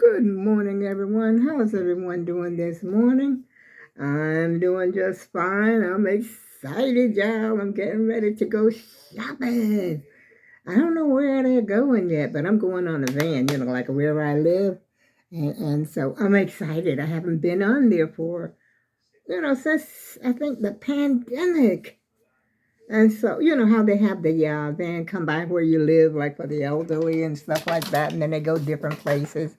Good morning, everyone. How is everyone doing this morning? I'm doing just fine. I'm excited, y'all. I'm getting ready to go shopping. I don't know where they're going yet, but I'm going on a van, like where I live. And so I'm excited. I haven't been on there for, since I think the pandemic. And so, you know how they have the van come by where you live, like for the elderly and stuff like that, and then they go different places.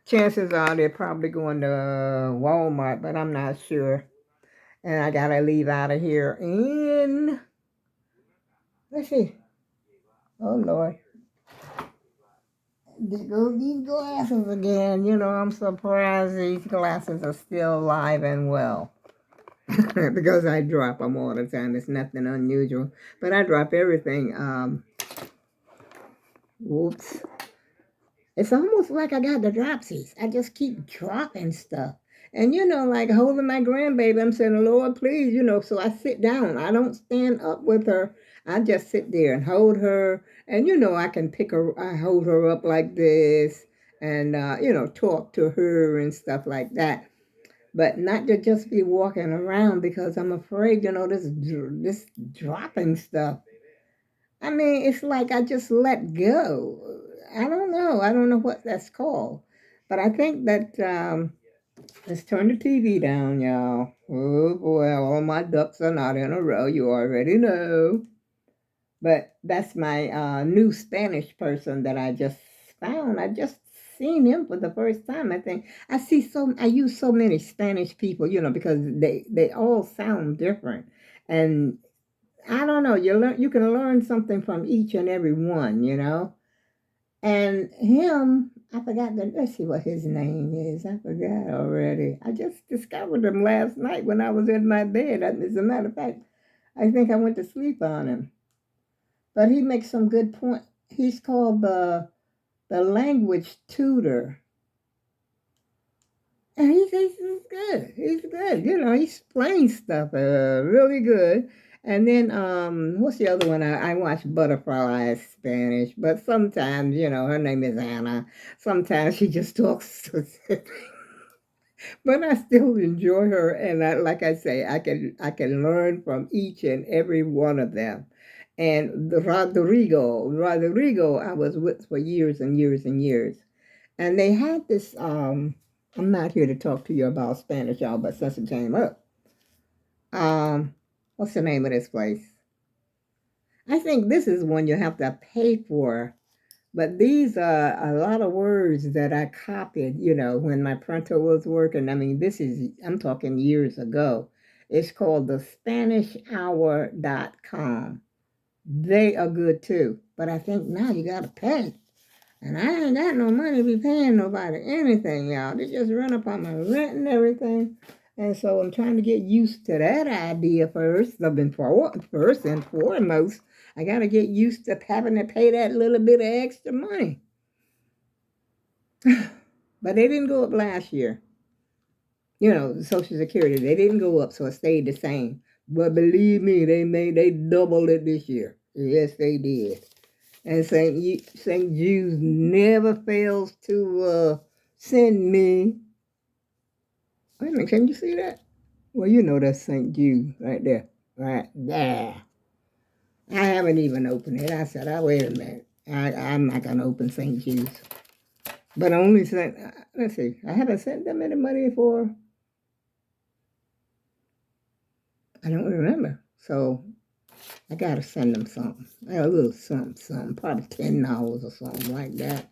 Chances are they're probably going to Walmart, but I'm not sure. And I gotta leave out of here in, let's see, oh Lord, there go these glasses again. I'm surprised these glasses are still alive and well. Because I drop them all the time. It's nothing unusual. But I drop everything. Whoops. It's almost like I got the dropsies. I just keep dropping stuff. And, like holding my grandbaby, I'm saying, Lord, please, so I sit down. I don't stand up with her. I just sit there and hold her. And, I can I hold her up like this and, talk to her and stuff like that. But not to just be walking around because I'm afraid, this dropping stuff. I mean, it's like I just let go. I don't know. I don't know what that's called. But I think that let's turn the TV down, y'all. Oh boy, all my ducks are not in a row. You already know. But that's my new Spanish person that I just found. I just seen him for the first time. I think I use so many Spanish people, because they all sound different. And I don't know. You can learn something from each and every one. And him, I forgot let's see what his name is. I forgot already. I just discovered him last night when I was in my bed. As a matter of fact, I think I went to sleep on him. But he makes some good point. He's called the language tutor. And he's good. He's good. He explains stuff really good. And then what's the other one? I watch Butterflies Spanish, but sometimes, her name is Anna. Sometimes she just talks but I still enjoy her, and like I say, I can learn from each and every one of them. And the Rodrigo, I was with for years and years and years. And they had this, I'm not here to talk to you about Spanish, y'all, but since it came up, um, what's the name of this place? I think this is one you have to pay for, but these are a lot of words that I copied, when my printer was working. I mean, I'm talking years ago. It's called the SpanishHour.com. They are good too, but I think now you got to pay. And I ain't got no money to be paying nobody anything, y'all. They just run up on my rent and everything. And so I'm trying to get used to that idea first. First and foremost, I got to get used to having to pay that little bit of extra money. But they didn't go up last year. The Social Security, they didn't go up, so it stayed the same. But believe me, they doubled it this year. Yes, they did. And St. Jude's never fails to send me. Wait a minute, can you see that? Well, that's St. Jude right there. Right there. I haven't even opened it. I said, wait a minute. I'm not going to open St. Jude's. But I only sent, let's see, I haven't sent them any money for, I don't remember. So I got to send them something. A little something, probably $10 or something like that.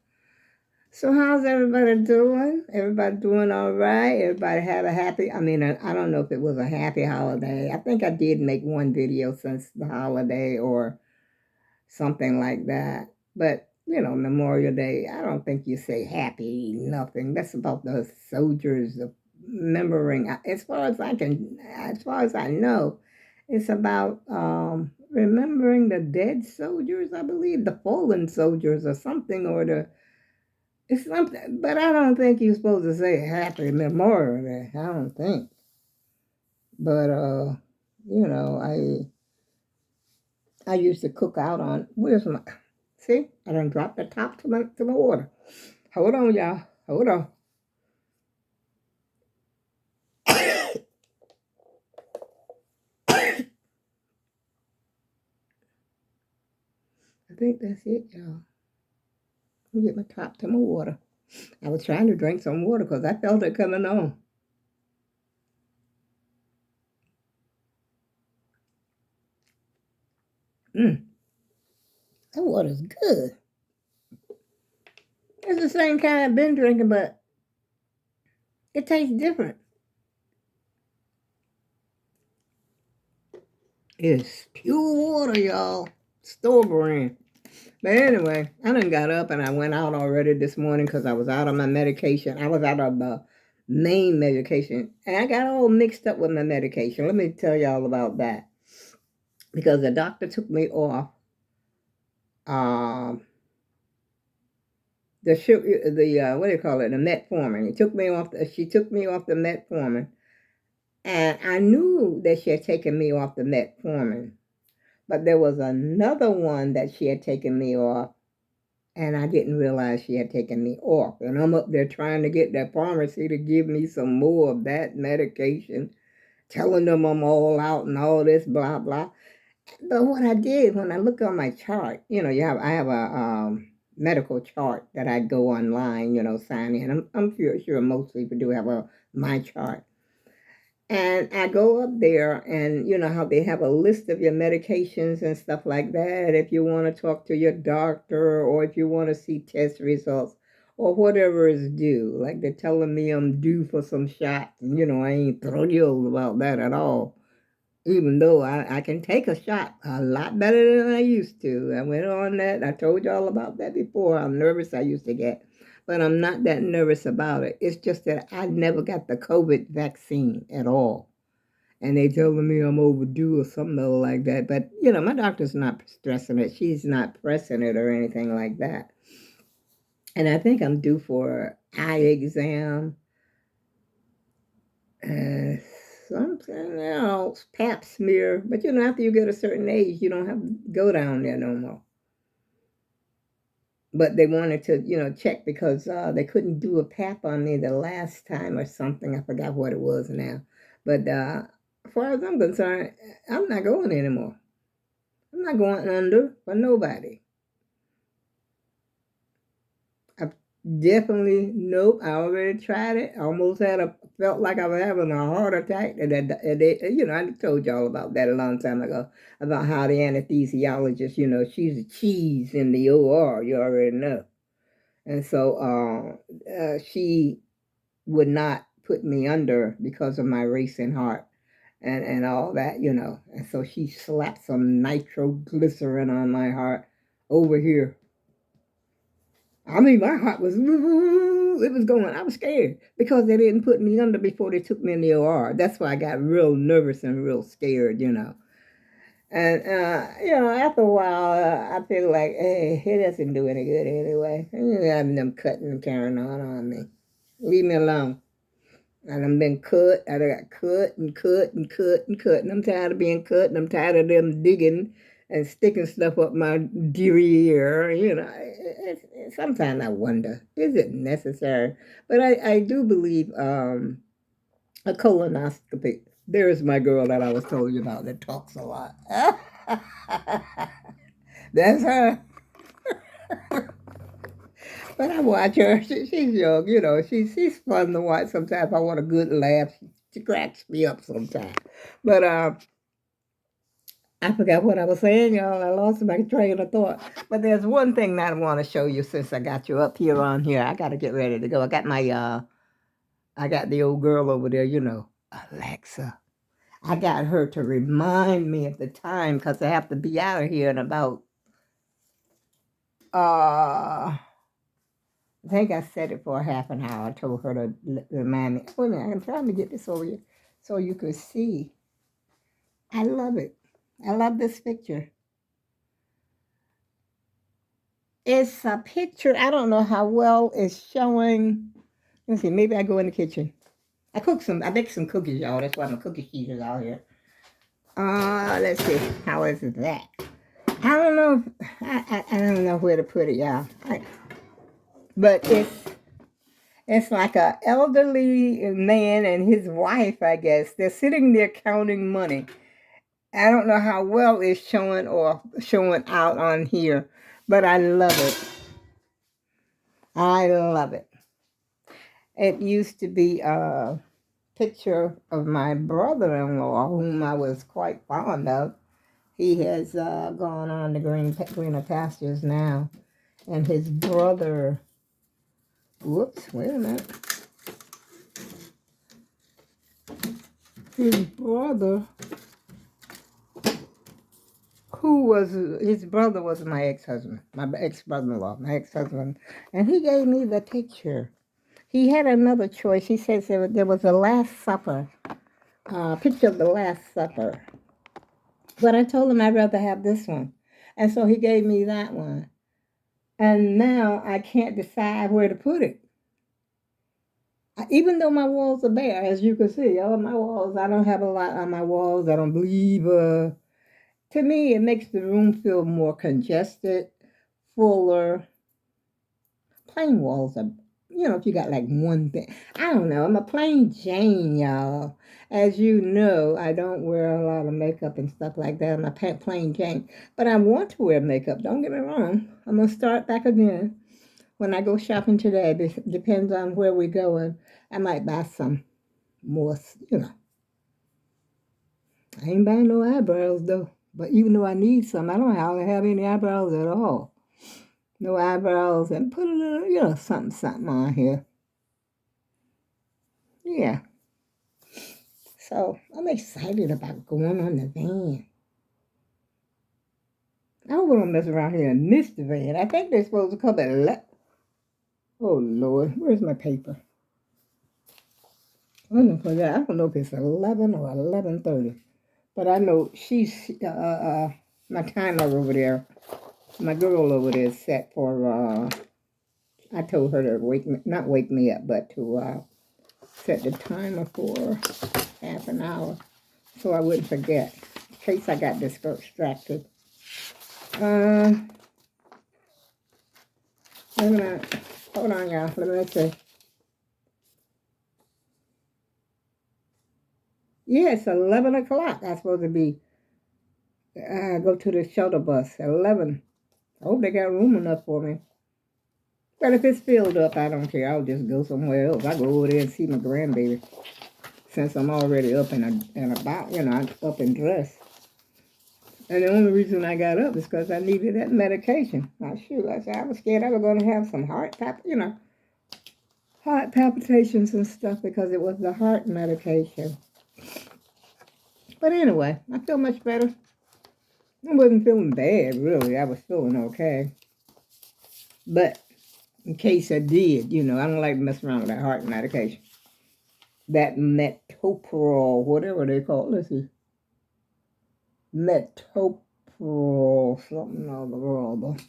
So how's everybody doing? Everybody doing all right? Everybody have a happy, I don't know if it was a happy holiday. I think I did make one video since the holiday or something like that. But, Memorial Day, I don't think you say happy, nothing. That's about the soldiers of remembering. As far as I know, it's about remembering the dead soldiers, I believe, the fallen soldiers or something, or it's something, but I don't think you're supposed to say happy Memorial Day. I don't think. But you know, I used to cook out on. Where's my? See, I done dropped the top to my water. Hold on, y'all. Hold on. I think that's it, y'all. Let me get my top to my water. I was trying to drink some water because I felt it coming on. That water's good. It's the same kind I've been drinking, but it tastes different. It's pure water, y'all. Store brand. But anyway, I done got up and I went out already this morning because I was out of my medication. I was out of the main medication. And I got all mixed up with my medication. Let me tell y'all about that. Because the doctor took me off um, what do you call it? The metformin. She took me off the metformin. And I knew that she had taken me off the metformin. But there was another one that she had taken me off, and I didn't realize she had taken me off. And I'm up there trying to get that pharmacy to give me some more of that medication, telling them I'm all out and all this blah blah. But what I did when I look on my chart, I have a medical chart that I go online, sign in. I'm sure most people do have my chart. And I go up there, and you know how they have a list of your medications and stuff like that. If you want to talk to your doctor, or if you want to see test results, or whatever is due. Like they're telling me I'm due for some shots. And, I ain't thrilled about that at all. Even though I can take a shot a lot better than I used to. I went on that. I told y'all about that before, how nervous I used to get. But I'm not that nervous about it. It's just that I never got the COVID vaccine at all. And they telling me I'm overdue or something like that. But, my doctor's not stressing it. She's not pressing it or anything like that. And I think I'm due for eye exam. Something else, pap smear. But, after you get a certain age, you don't have to go down there no more. But they wanted to, check because they couldn't do a pap on me the last time or something. I forgot what it was now. But as far as I'm concerned, I'm not going anymore. I'm not going under for nobody. I definitely, nope. I already tried it. I almost felt like I was having a heart attack. And I told y'all about that a long time ago, about how the anesthesiologist, she's a cheese in the OR. You already know. And so she would not put me under because of my racing heart and all that. And so she slapped some nitroglycerin on my heart over here. I mean, my heart was, it was going. I was scared because they didn't put me under before they took me in the OR. That's why I got real nervous and real scared. And, after a while, I feel like, hey, it doesn't do any good anyway. Having them cutting and carrying on me. Leave me alone. And I've been cut. I got cut and cut and cut and cut. And I'm tired of being cut. And I'm tired of them digging and sticking stuff up my derriere. Sometimes I wonder, is it necessary? But I do believe a colonoscopy. There's my girl that I was telling you about that talks a lot. That's her. But I watch her. She's young, she's fun to watch sometimes. I want a good laugh. She cracks me up sometimes. But I forgot what I was saying, y'all. I lost my train of thought. But there's one thing that I want to show you since I got you up here on here. I got to get ready to go. I got I got the old girl over there, Alexa. I got her to remind me of the time because I have to be out of here in about, I think I said it for half an hour. I told her to remind me. Wait a minute, I'm trying to get this over here so you could see. I love it. I love this picture. It's a picture. I don't know how well it's showing. Let's see. Maybe I go in the kitchen. I make some cookies, y'all. That's why my cookie sheet is out here. Let's see. How is that? I don't know. I don't know where to put it, y'all. But It's like a elderly man and his wife, I guess. They're sitting there counting money. I don't know how well it's showing or showing out on here, but I love it. I love it. It used to be a picture of my brother-in-law, whom I was quite fond of. He has gone on to greener pastures now, and his brother. Whoops! Wait a minute. His brother, his brother was my ex-husband, my ex-brother-in-law, my ex-husband, and he gave me the picture. He had another choice. He says there was a Last Supper, picture of the Last Supper. But I told him I'd rather have this one. And so he gave me that one. And now I can't decide where to put it. Even though my walls are bare, as you can see, all my walls, I don't have a lot on my walls. I don't believe, to me, it makes the room feel more congested, fuller. Plain walls are, if you got like one thing. I don't know. I'm a plain Jane, y'all. As you know, I don't wear a lot of makeup and stuff like that. I'm a plain Jane. But I want to wear makeup. Don't get me wrong. I'm going to start back again. When I go shopping today, it depends on where we're going. I might buy some more. I ain't buying no eyebrows, though. But even though I need some, I don't have any eyebrows at all. No eyebrows, and put a little, something on here. Yeah. So I'm excited about going on the van. I don't want to mess around here and miss the van. I think they're supposed to come at Oh Lord, where's my paper? I don't know if it's 11 or 11:30, but I know she's my timer over there. My girl over there is set for. I told her to not wake me up, but to set the timer for half an hour, so I wouldn't forget in case I got distracted. Wait a minute. Hold on, y'all. Let me see. Yeah, it's 11 o'clock. I'm supposed to be go to the shuttle bus at 11. I hope they got room enough for me. But if it's filled up, I don't care. I'll just go somewhere else. I go over there and see my grandbaby. Since I'm already up and about, I'm up and dressed. And the only reason I got up is because I needed that medication. Now, shoot, I was scared I was going to have some heart palpitations and stuff because it was the heart medication. But anyway, I feel much better. I wasn't feeling bad, really. I was feeling okay. But in case I did, I don't like to mess around with that heart medication. That metoprolol, whatever they call it. Let's see. Metoprolol, something of the world.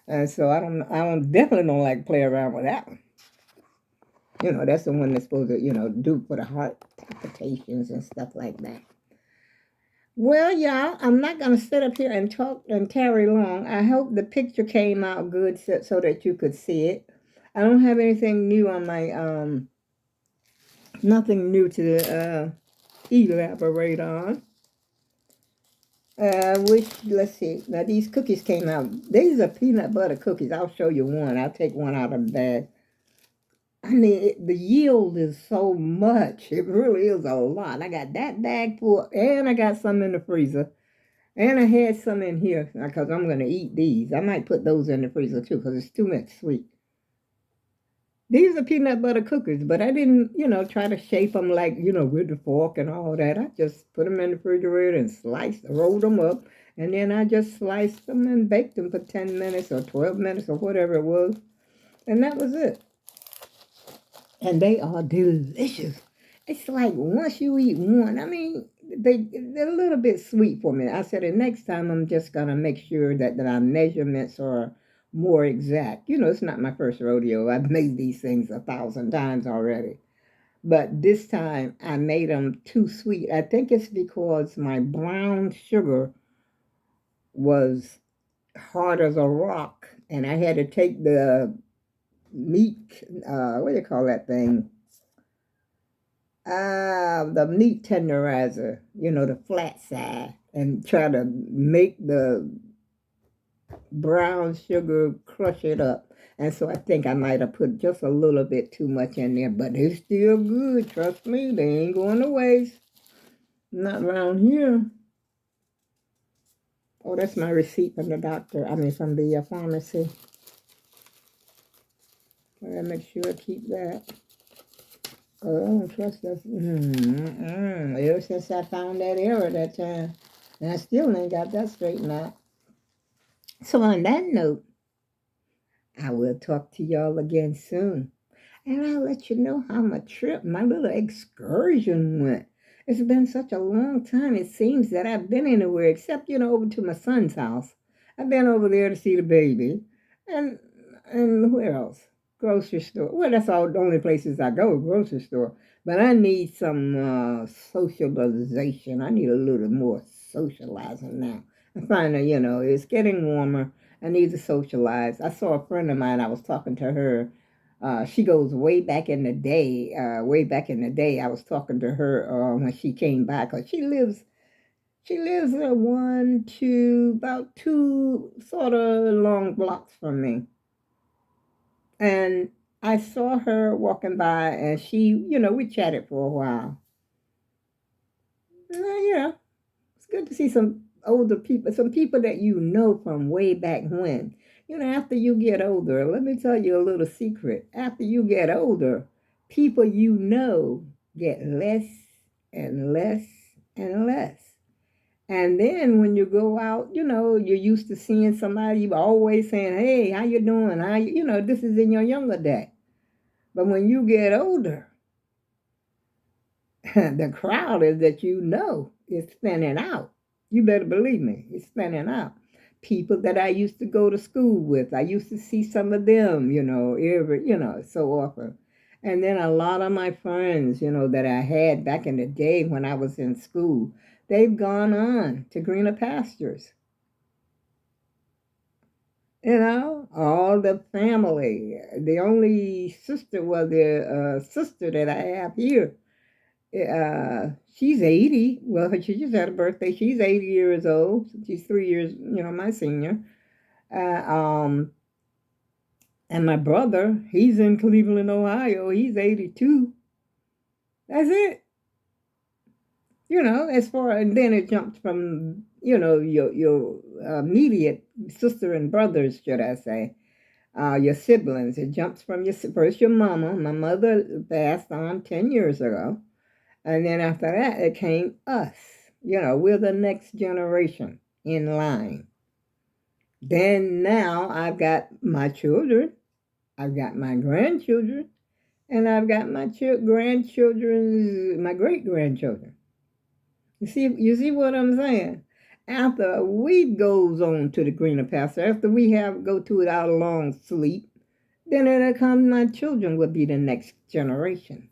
And so definitely don't like to play around with that one. That's the one that's supposed to, do for the heart palpitations and stuff like that. Well, y'all, I'm not going to sit up here and talk and tarry long. I hope the picture came out good so that you could see it. I don't have anything new on my, nothing new to elaborate on. Let's see. Now, these cookies came out. These are peanut butter cookies. I'll show you one. I'll take one out of the bag. I mean, the yield is so much. It really is a lot. I got that bag full, and I got some in the freezer. And I had some in here because I'm going to eat these. I might put those in the freezer too because it's too much sweet. These are peanut butter cookies, but I didn't, try to shape them like, with the fork and all that. I just put them in the refrigerator and rolled them up. And then I just sliced them and baked them for 10 minutes or 12 minutes or whatever it was. And that was it. And they are delicious. It's like once you eat one, I mean, they're a little bit sweet for me. I said the next time I'm just going to make sure that our measurements are more exact. It's not my first rodeo. I've made these things 1,000 times already. But this time I made them too sweet. I think it's because my brown sugar was hard as a rock. And I had to take the meat, what do you call that thing? The meat tenderizer, the flat side, and try to make the brown sugar, crush it up. And so I think I might have put just a little bit too much in there, but it's still good. Trust me, they ain't going to waste. Not around here. Oh, that's my receipt from the doctor. I mean, from the pharmacy. I gotta make sure I keep that. Oh, I don't trust that. Ever since I found that error that time, and I still ain't got that straightened out. So on that note, I will talk to y'all again soon. And I'll let you know how my trip, my little excursion went. It's been such a long time, it seems, that I've been anywhere except, over to my son's house. I've been over there to see the baby. And where else? Grocery store. Well, that's all the only places I go, grocery store. But I need some socialization. I need a little more socializing now. I find that, it's getting warmer. I need to socialize. I saw a friend of mine, I was talking to her. She goes way back in the day. Way back in the day, I was talking to her when she came back. Cause she lives about two sort of long blocks from me. And I saw her walking by, and we chatted for a while. It's good to see some older people, some people that you know from way back when. After you get older, let me tell you a little secret. After you get older, people you know get less and less and less. And then when you go out, you're used to seeing somebody, you always saying, hey, how you doing? This is in your younger day. But when you get older, the crowd is that is thinning out. You better believe me, it's thinning out. People that I used to go to school with, I used to see some of them, so often. And then a lot of my friends, that I had back in the day when I was in school, they've gone on to greener pastures. All the family. The only sister was the sister that I have here. She's 80. Well, she just had a birthday. She's 80 years old. She's 3 years, my senior. Uh, um, and my brother, he's in Cleveland, Ohio. He's 82. That's it. As far, and then it jumps from, your immediate sister and brothers, should I say, your siblings. It jumps from first your mama. My mother passed on 10 years ago. And then after that, it came us. We're the next generation in line. Then now I've got my children, I've got my grandchildren, and I've got my grandchildren's, my great grandchildren. You see what I'm saying? After we goes on to the greener pasture, after we go to it our long sleep, then it'll come my children will be the next generation.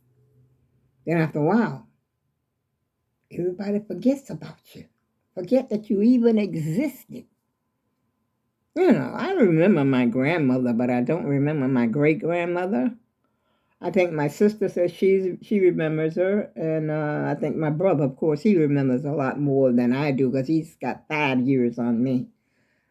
Then after a while, everybody forgets about you. Forget that you even existed. I remember my grandmother, but I don't remember my great grandmother. I think my sister says she remembers her, and I think my brother, of course, he remembers a lot more than I do because he's got 5 years on me,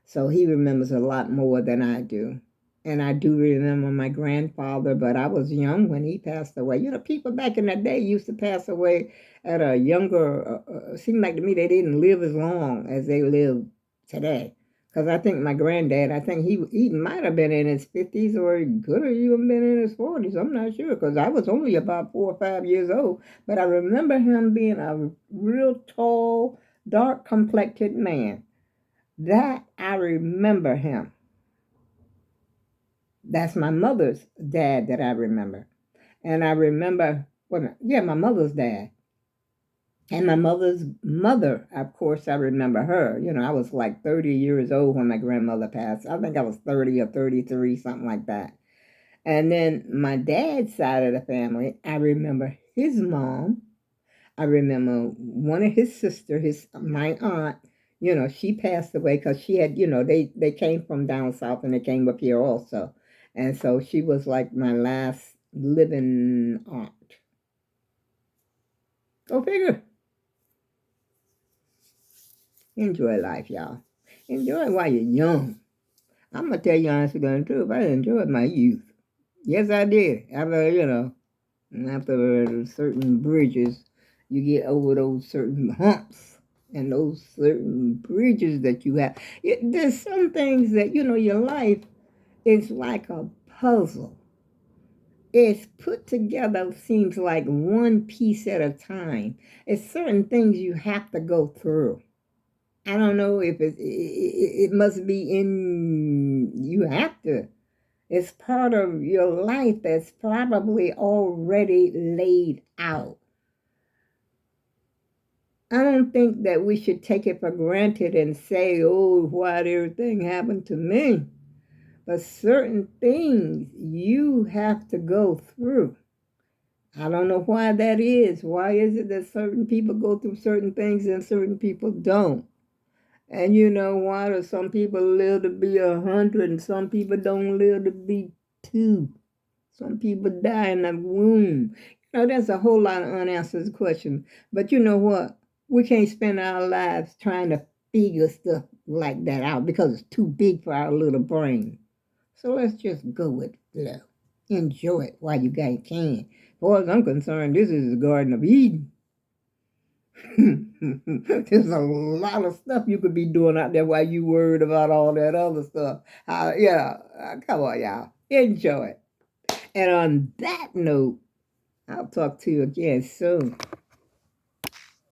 so he remembers a lot more than I do. And I do remember my grandfather, but I was young when he passed away. People back in that day used to pass away at a younger. Seemed like to me they didn't live as long as they live today. Because I think my granddad, I think he might have been in his 50s or he could have even been in his 40s. I'm not sure because I was only about 4 or 5 years old. But I remember him being a real tall, dark complected man. That I remember him. That's my mother's dad that I remember. And I remember, my mother's dad. And my mother's mother, of course, I remember her. I was like 30 years old when my grandmother passed. I think I was 30 or 33, something like that. And then my dad's side of the family, I remember his mom. I remember one of his sisters, my aunt, she passed away because she had, they came from down south and they came up here also. And so she was like my last living aunt. Go figure. Enjoy life, y'all. Enjoy it while you're young. I'm going to tell you honestly the truth. I enjoyed my youth. Yes, I did. After certain bridges, you get over those certain humps and those certain bridges that you have. There's some things that, your life is like a puzzle. It's put together, seems like one piece at a time. It's certain things you have to go through. I don't know if it must be you have to. It's part of your life that's probably already laid out. I don't think that we should take it for granted and say, oh, why'd everything happen to me? But certain things you have to go through. I don't know why that is. Why is it that certain people go through certain things and certain people don't? And you know why do some people live to be 100 and some people don't live to be 2? Some people die in the womb. There's a whole lot of unanswered questions. But you know what? We can't spend our lives trying to figure stuff like that out because it's too big for our little brain. So let's just go with flow. Enjoy it while you guys can. As far as I'm concerned, this is the Garden of Eden. There's a lot of stuff you could be doing out there while you worried about all that other stuff. Come on, y'all. Enjoy it. And on that note, I'll talk to you again soon.